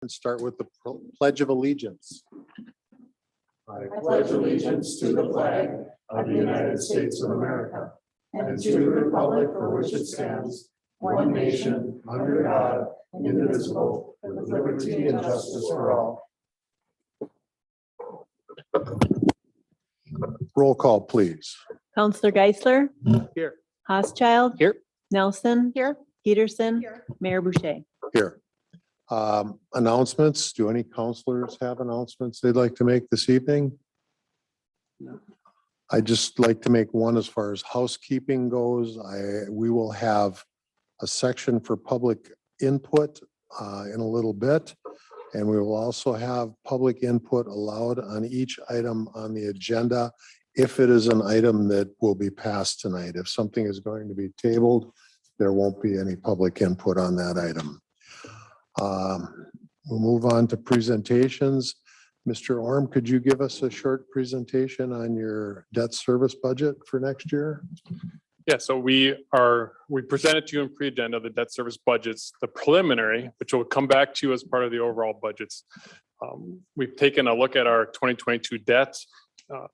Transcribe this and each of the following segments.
And start with the Pledge of Allegiance. I pledge allegiance to the flag of the United States of America and to the republic for which it stands, one nation, under God, indivisible, with liberty and justice for all. Roll call, please. Counselor Geisler. Here. Housechild. Here. Nelson. Here. Peterson. Here. Mayor Boucher. Here. Announcements. Do any counselors have announcements they'd like to make this evening? I'd just like to make one as far as housekeeping goes. We will have a section for public input in a little bit. And we will also have public input allowed on each item on the agenda if it is an item that will be passed tonight. If something is going to be tabled, there won't be any public input on that item. We'll move on to presentations. Mr. Orm, could you give us a short presentation on your debt service budget for next year? Yeah, so we presented to you in pre-agenda the debt service budgets, the preliminary, which will come back to you as part of the overall budgets. We've taken a look at our 2022 debt,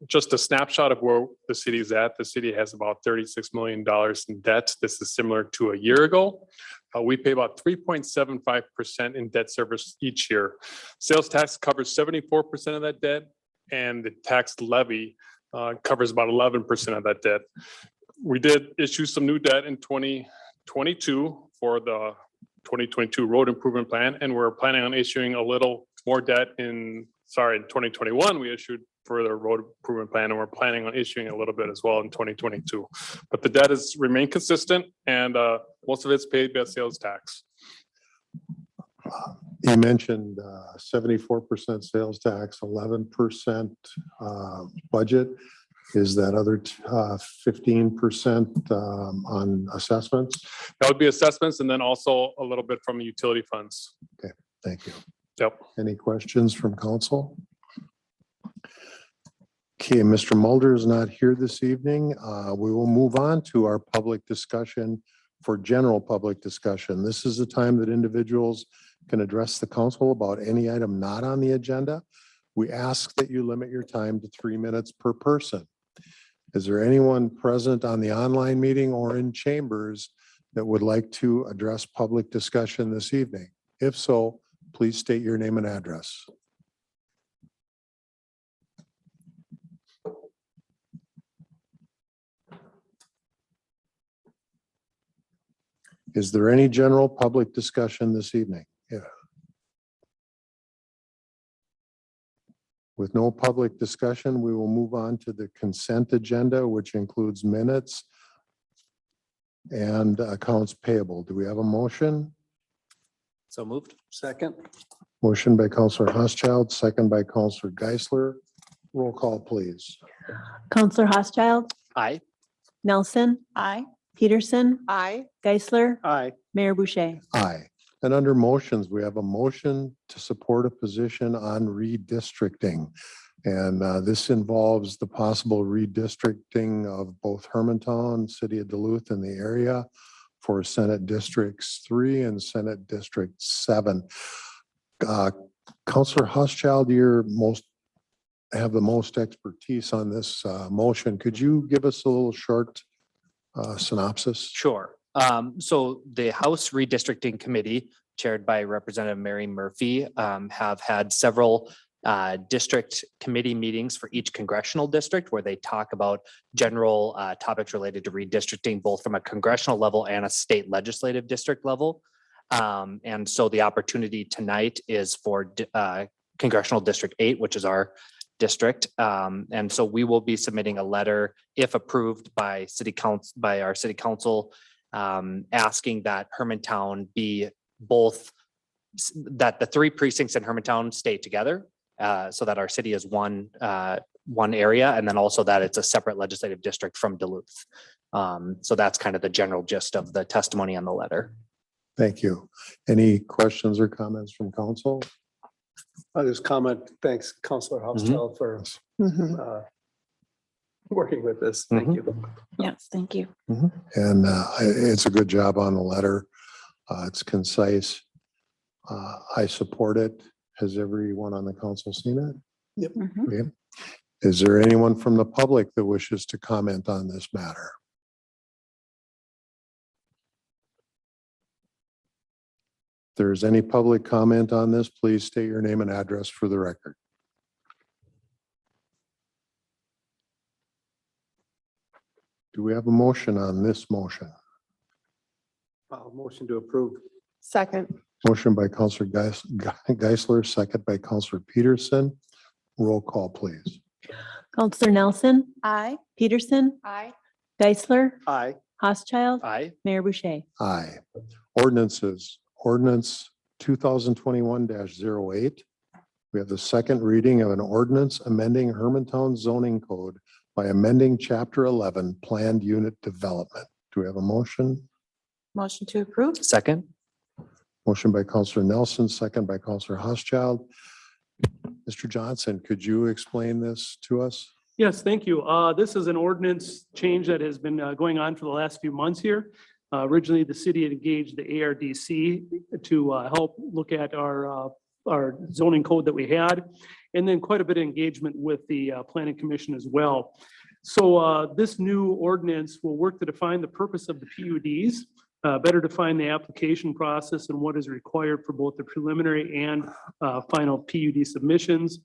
just a snapshot of where the city is at. The city has about $36 million in debt. This is similar to a year ago. We pay about 3.75% in debt service each year. Sales tax covers 74% of that debt, and the tax levy covers about 11% of that debt. We did issue some new debt in 2022 for the 2022 road improvement plan, and we're planning on issuing a little more debt in 2021 we issued for the road improvement plan, and we're planning on issuing a little bit as well in 2022. But the debt has remained consistent, and most of it's paid by sales tax. You mentioned 74% sales tax, 11% budget. Is that other 15% on assessments? That would be assessments, and then also a little bit from utility funds. Okay, thank you. Yep. Any questions from council? Okay, Mr. Mulder is not here this evening. We will move on to our public discussion for general public discussion. This is the time that individuals can address the council about any item not on the agenda. We ask that you limit your time to 3 minutes per person. Is there anyone present on the online meeting or in chambers that would like to address public discussion this evening? If so, please state your name and address. Is there any general public discussion this evening? Yeah. With no public discussion, we will move on to the consent agenda, which includes minutes and accounts payable. Do we have a motion? So moved. Second. Motion by Counselor Housechild, second by Counselor Geisler. Roll call, please. Counselor Housechild. Aye. Nelson. Aye. Peterson. Aye. Geisler. Aye. Mayor Boucher. Aye. And under motions, we have a motion to support a position on redistricting. And this involves the possible redistricting of both Hermantown, City of Duluth, and the area for Senate Districts 3 and Senate District 7. Councilor Housechild, have the most expertise on this motion. Could you give us a little short synopsis? Sure. So the House Redistricting Committee, chaired by Representative Mary Murphy, have had several district committee meetings for each congressional district where they talk about general topics related to redistricting, both from a congressional level and a state legislative district level. And so the opportunity tonight is for Congressional District 8, which is our district. And so we will be submitting a letter, if approved by our city council, asking that Hermantown be that the 3 precincts in Hermantown stay together, so that our city is one area, and then also that it's a separate legislative district from Duluth. So that's kind of the general gist of the testimony on the letter. Thank you. Any questions or comments from council? I'll just comment. Thanks, Councilor Housechild, for working with this. Thank you. Yes, thank you. And it's a good job on the letter. It's concise. I support it. Has everyone on the council seen it? Mhm. Okay. Is there anyone from the public that wishes to comment on this matter? If there's any public comment on this, please state your name and address for the record. Do we have a motion on this motion? Motion to approve. Second. Motion by Counselor Geisler, second by Counselor Peterson. Roll call, please. Counselor Nelson, Aye. Peterson, Aye. Geisler, Aye. Housechild, Aye. Mayor Boucher. Aye. Ordinances, ordinance 2021-08. We have the second reading of an ordinance amending Hermantown zoning code by amending chapter 11 planned unit development. Do we have a motion? Motion to approve? Second. Motion by Counselor Nelson, second by Counselor Housechild. Mr. Johnson, could you explain this to us? Yes, thank you. This is an ordinance change that has been going on for the last few months here. Originally, the city had engaged the ARDC to help look at our zoning code that we had, and then quite a bit of engagement with the planning commission as well. So this new ordinance will work to define the purpose of the PUDs, better define the application process and what is required for both the preliminary and final PUD submissions.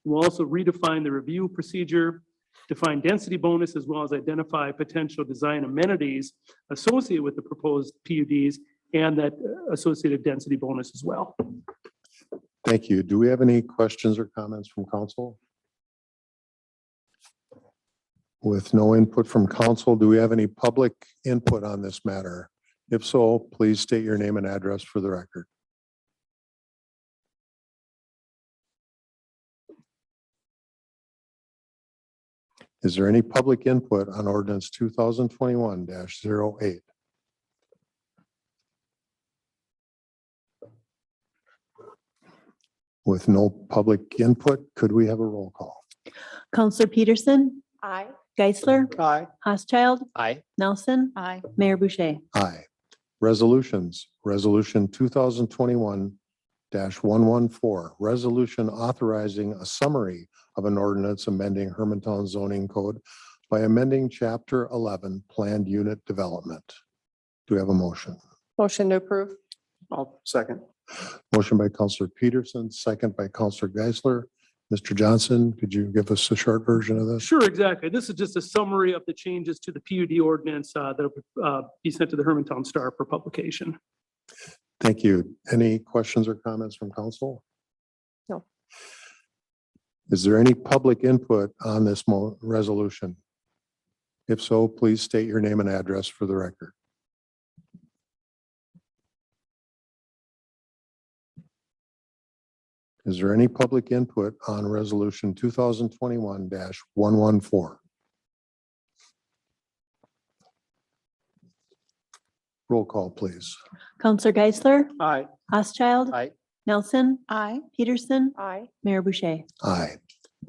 We'll also redefine the review procedure, define density bonus, as well as identify potential design amenities associated with the proposed PUDs and that associated density bonus as well. Thank you. Do we have any questions or comments from council? With no input from council, do we have any public input on this matter? If so, please state your name and address for the record. Is there any public input on ordinance 2021-08? With no public input, could we have a roll call? Counselor Peterson, Aye. Geisler, Aye. Housechild, Aye. Nelson, Aye. Mayor Boucher. Aye. Resolutions, resolution 2021-114, resolution authorizing a summary of an ordinance amending Hermantown zoning code by amending chapter 11 planned unit development. Do we have a motion? Motion to approve? I'll second. Motion by Counselor Peterson, second by Counselor Geisler. Mr. Johnson, could you give us a short version of this? Sure, exactly. This is just a summary of the changes to the PUD ordinance that will be sent to the Hermantown Star for publication. Thank you. Any questions or comments from council? No. Is there any public input on this resolution? If so, please state your name and address for the record. Is there any public input on resolution 2021-114? Roll call, please. Counselor Geisler, Aye. Housechild, Aye. Nelson, Aye. Peterson, Aye. Mayor Boucher. Aye.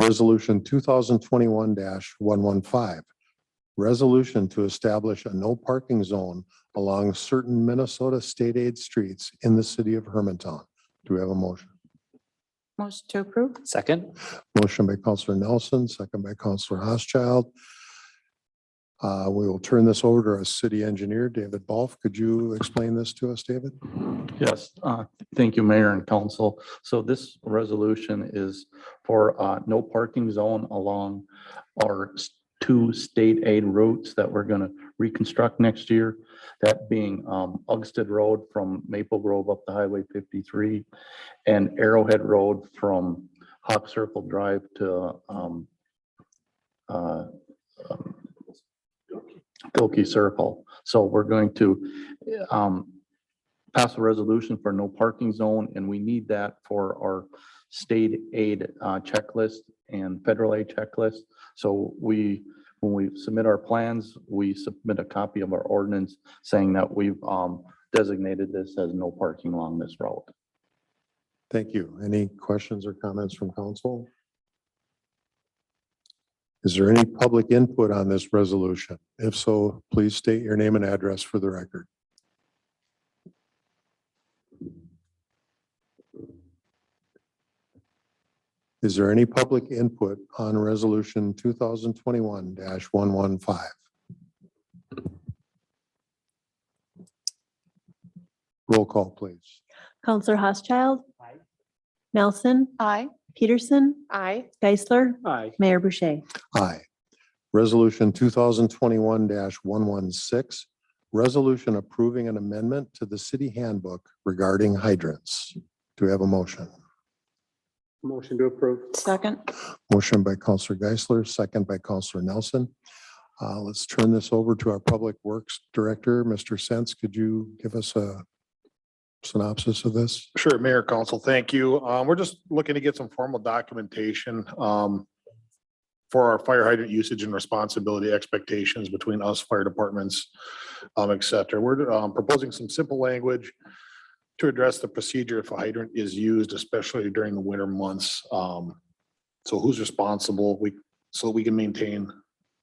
Resolution 2021-115. Resolution to establish a no parking zone along certain Minnesota state aid streets in the city of Hermantown. Do we have a motion? Motion to approve? Second. Motion by Counselor Nelson, second by Counselor Housechild. We will turn this over to our city engineer, David Balf. Could you explain this to us, David? Yes, thank you, Mayor and Council. So this resolution is for no parking zone along our two state aid routes that we're going to reconstruct next year. That being Ugsted Road from Maple Grove up to Highway 53 and Arrowhead Road from Hawk Circle Drive to Gilkey Circle. So we're going to pass a resolution for no parking zone, and we need that for our state aid checklist and federal aid checklist. So when we submit our plans, we submit a copy of our ordinance saying that we've designated this as no parking along this route. Thank you. Any questions or comments from council? Is there any public input on this resolution? If so, please state your name and address for the record. Is there any public input on resolution 2021-115? Roll call, please. Counselor Housechild. Nelson. Aye. Peterson. Aye. Geisler. Aye. Mayor Boucher. Aye. Resolution 2021-116, resolution approving an amendment to the city handbook regarding hydrants. Do we have a motion? Motion to approve. Second. Motion by Counselor Geisler, second by Counselor Nelson. Let's turn this over to our Public Works Director, Mr. Sens. Could you give us a synopsis of this? Sure, Mayor, Council, thank you. We're just looking to get some formal documentation for our fire hydrant usage and responsibility expectations between us, fire departments, et cetera. We're proposing some simple language to address the procedure if a hydrant is used, especially during the winter months. So who's responsible? So we can maintain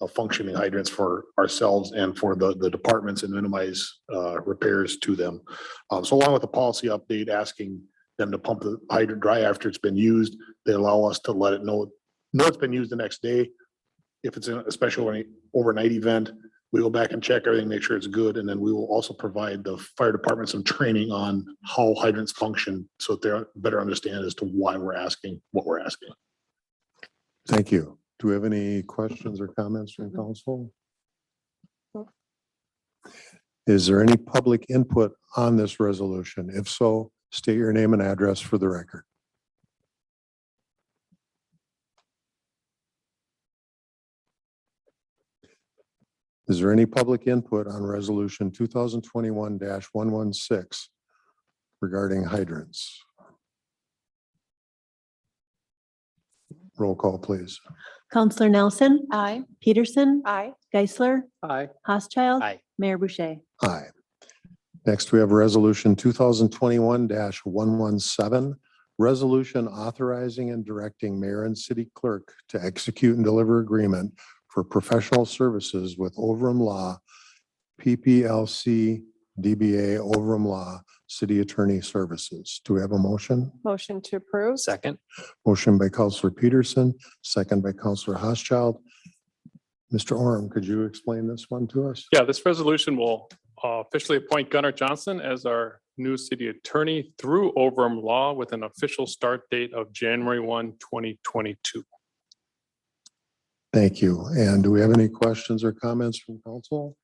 a functioning hydrants for ourselves and for the departments and minimize repairs to them. So along with the policy update, asking them to pump the hydrant dry after it's been used, they allow us to let it know it's been used the next day. If it's a special overnight event, we go back and check everything, make sure it's good. And then we will also provide the fire department some training on how hydrants function so that they better understand as to why we're asking what we're asking. Thank you. Do we have any questions or comments from council? Is there any public input on this resolution? If so, state your name and address for the record. Is there any public input on resolution 2021-116 regarding hydrants? Roll call, please. Counselor Nelson. Aye. Peterson. Aye. Geisler. Aye. Housechild. Aye. Mayor Boucher. Aye. Next, we have resolution 2021-117, resolution authorizing and directing mayor and city clerk to execute and deliver agreement for professional services with Overham Law, PPLC, DBA Overham Law, City Attorney Services. Do we have a motion? Motion to approve. Second. Motion by Counselor Peterson, second by Counselor Housechild. Mr. Orem, could you explain this one to us? Yeah, this resolution will officially appoint Gunnar Johnson as our new city attorney through Overham Law with an official start date of January 1, 2022. Thank you. And do we have any questions or comments from council?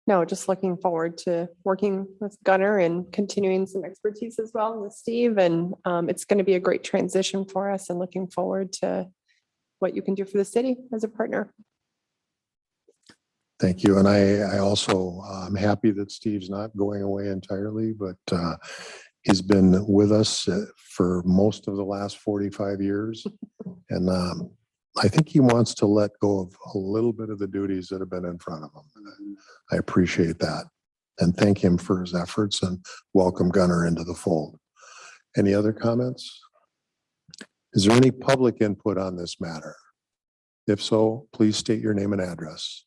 No, just looking forward to working with Gunnar and continuing some expertise as well with Steve. And it's going to be a great transition for us and looking forward to what you can do for the city as a partner. Thank you. And I also, I'm happy that Steve's not going away entirely, but he's been with us for most of the last 45 years. And I think he wants to let go of a little bit of the duties that have been in front of him. And I appreciate that and thank him for his efforts and welcome Gunnar into the fold. Any other comments? Is there any public input on this matter? If so, please state your name and address.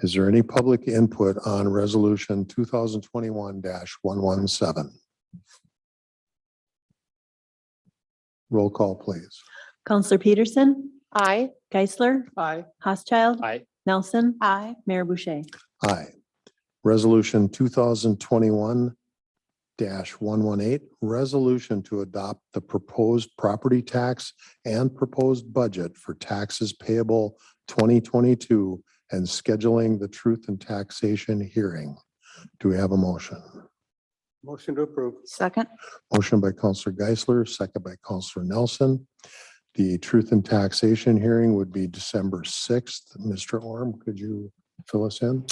Is there any public input on resolution 2021-117? Roll call, please. Counselor Peterson. Aye. Geisler. Aye. Housechild. Aye. Nelson. Aye. Mayor Boucher. Aye. Resolution 2021-118, resolution to adopt the proposed property tax and proposed budget for taxes payable 2022 and scheduling the truth and taxation hearing. Do we have a motion? Motion to approve. Second. Motion by Counselor Geisler, second by Counselor Nelson. The truth and taxation hearing would be December 6th. Mr. Orm, could you fill us in?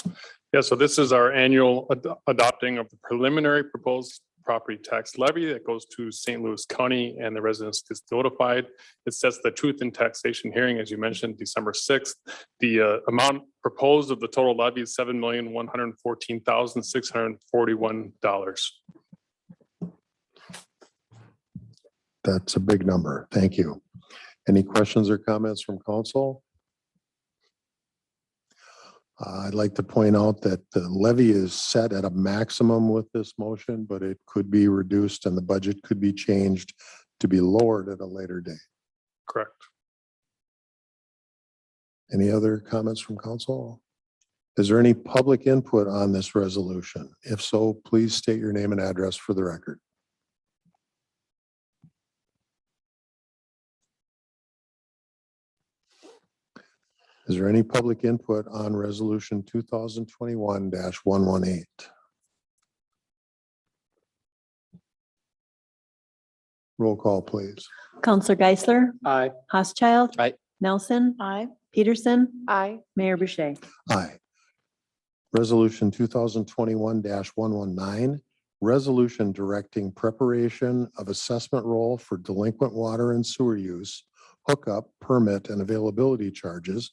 Yeah, so this is our annual adopting of the preliminary proposed property tax levy that goes to St. Louis County and the residents gets notified. It sets the truth and taxation hearing, as you mentioned, December 6th. The amount proposed of the total levy is $7,114,641. That's a big number. Thank you. Any questions or comments from council? I'd like to point out that the levy is set at a maximum with this motion, but it could be reduced and the budget could be changed to be lowered at a later date. Correct. Any other comments from council? Is there any public input on this resolution? If so, please state your name and address for the record. Is there any public input on resolution 2021-118? Roll call, please. Counselor Geisler, Aye. Housechild. Aye. Nelson, Aye. Peterson, Aye. Mayor Boucher. Aye. Resolution 2021-119, resolution directing preparation of assessment roll for delinquent water and sewer use, hookup, permit, and availability charges,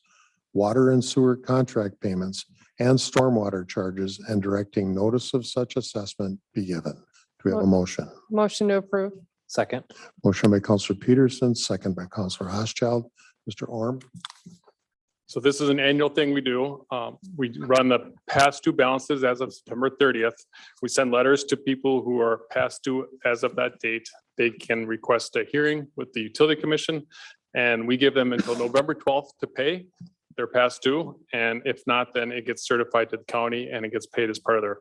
water and sewer contract payments, and stormwater charges, and directing notice of such assessment be given. Do we have a motion? Motion to approve. Second. Motion by Counselor Peterson, second by Counselor Housechild. Mr. Orm? So this is an annual thing we do. We run the past due balances as of September 30th. We send letters to people who are past due as of that date. They can request a hearing with the Utility Commission, and we give them until November 12th to pay their past due. And if not, then it gets certified to the county and it gets paid as part of their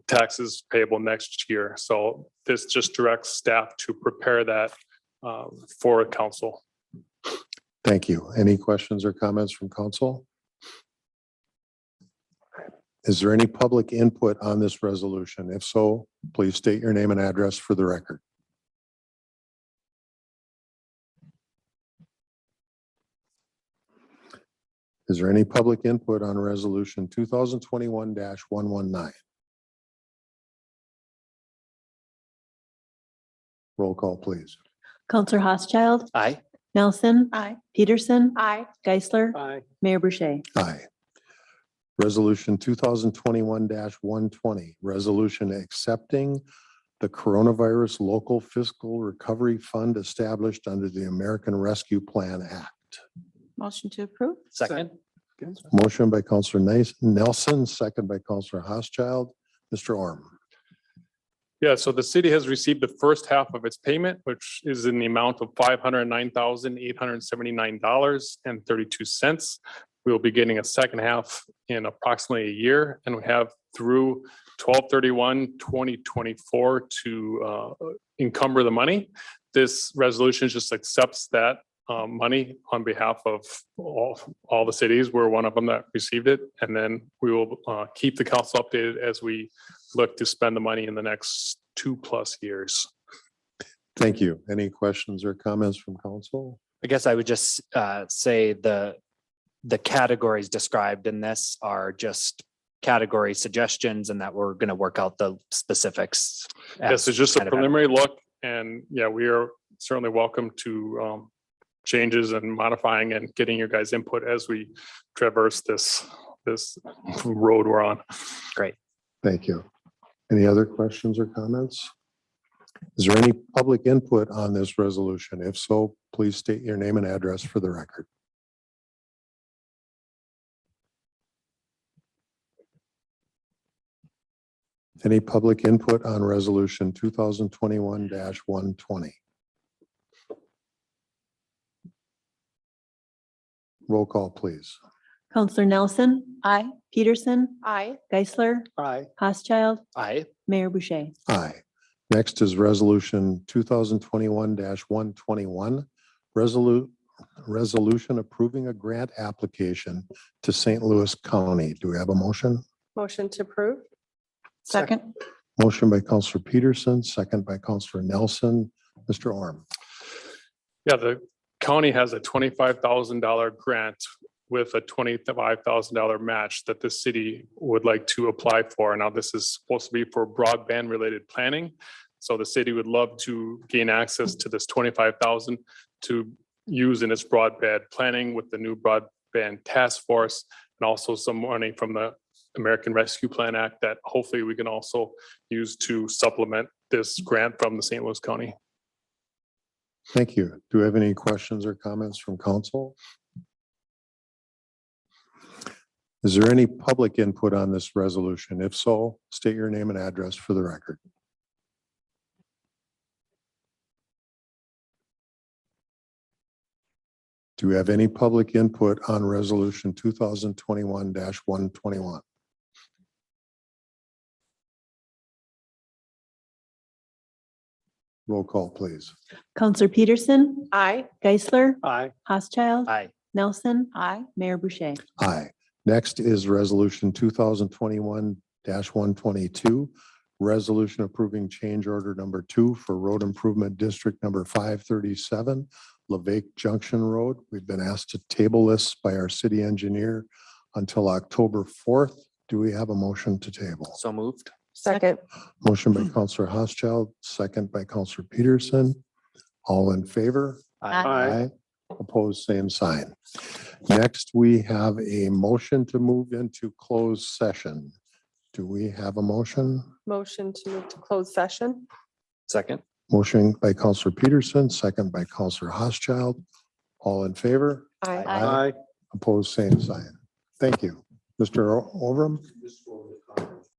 taxes payable next year. So this just directs staff to prepare that for council. Thank you. Any questions or comments from council? Is there any public input on this resolution? If so, please state your name and address for the record. Is there any public input on resolution 2021-119? Roll call, please. Counselor Housechild, Aye. Nelson, Aye. Peterson, Aye. Geisler, Aye. Mayor Boucher. Aye. Resolution 2021-120, resolution accepting the coronavirus local fiscal recovery fund established under the American Rescue Plan Act. Motion to approve? Second. Motion by Counselor Nelson, second by Counselor Housechild. Mr. Orm? Yeah, so the city has received the first half of its payment, which is in the amount of $509,879.32. We'll be getting a second half in approximately a year, and we have through 12/31/2024 to encumber the money. This resolution just accepts that money on behalf of all the cities. We're one of them that received it, and then we will keep the council updated as we look to spend the money in the next 2+ years. Thank you. Any questions or comments from council? I guess I would just say the categories described in this are just category suggestions, and that we're going to work out the specifics. Yes, it's just a preliminary look, and yeah, we are certainly welcome to changes and modifying and getting your guys' input as we traverse this road we're on. Great. Thank you. Any other questions or comments? Is there any public input on this resolution? If so, please state your name and address for the record. Any public input on resolution 2021-120? Roll call, please. Counselor Nelson, Aye. Peterson, Aye. Geisler, Aye. Housechild, Aye. Mayor Boucher. Aye. Next is resolution 2021-121, resolution approving a grant application to St. Louis County. Do we have a motion? Motion to approve. Second. Motion by Counselor Peterson, second by Counselor Nelson. Mr. Orm? Yeah, the county has a $25,000 grant with a $25,000 match that the city would like to apply for. Now, this is supposed to be for broadband related planning. So the city would love to gain access to this $25,000 to use in its broadband planning with the new broadband task force, and also some money from the American Rescue Plan Act that hopefully we can also use to supplement this grant from the St. Louis County. Thank you. Do we have any questions or comments from council? Is there any public input on this resolution? If so, state your name and address for the record. Do we have any public input on resolution 2021-121? Roll call, please. Counselor Peterson, Aye. Geisler, Aye. Housechild, Aye. Nelson, Aye. Mayor Boucher. Aye. Next is resolution 2021-122. Resolution approving change order number 2 for road improvement district number 537, Levaik Junction Road. We've been asked to table this by our city engineer until October 4th. Do we have a motion to table? So moved. Second. Motion by Counselor Housechild, second by Counselor Peterson. All in favor? Aye. Opposed, same sign. Next, we have a motion to move into closed session. Do we have a motion? Motion to move to closed session. Second. Motion by Counselor Peterson, second by Counselor Housechild. All in favor? Aye. Opposed, same sign. Thank you. Mr. Overham?